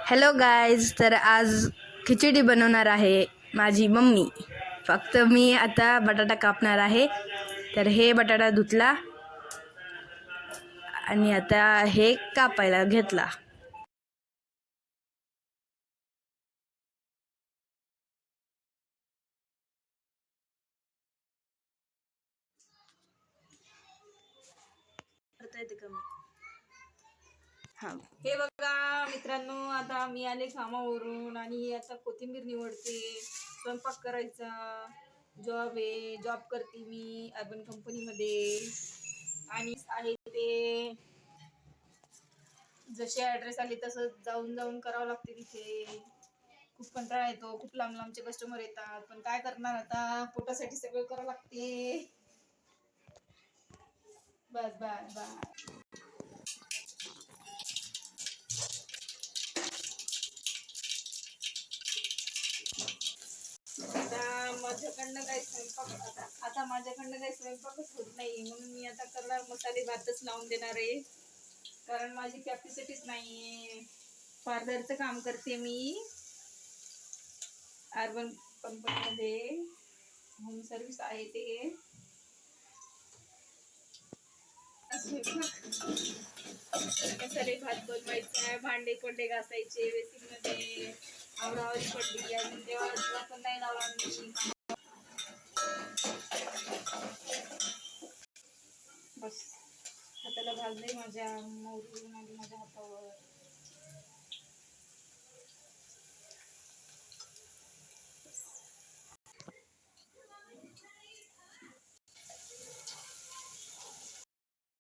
Hello guys, तर आज खिचडी बनवणार आहे माझी मम्मी. फक्त मी आता बटाटा कापणार आहे. तर हे बटाटा धुतला आणि आता हे कापायला घेतला. हे बघा मित्रांनो, आता मी आले कामावरून आणि आता कोथिंबीर निवडते. स्वयंपाक करायचा, जॉब करते मी अर्बन कंपनीमध्ये. आणि आहे ते जसे ॲड्रेस आले तसं जाऊन जाऊन करावं लागते तिथे. खूप कंटाळा येतो, खूप लांब लांबचे कस्टमर येतात, पण काय करणार, आता पोटासाठी सगळं करावं लागते. बस बस बस. आता माझ्याकडनं काही स्वयंपाकच होत नाही, म्हणून मी आता करणार मसाले भातच लावून देणार आहे. कारण माझी कॅपॅसिटीच नाहीये. पार्लरचं काम करते मी अर्बन कंपनीमध्ये, होम सर्व्हिस आहे ते. मसाले भात बनवायचा आहे, भांडे कोंडे घासायचे, बेसिन मध्ये आवरावरी पडली. अजून तेव्हा पण नाही लावला मी. बस हाताला भाजले माझ्या, मोहरी माझ्या हातावर.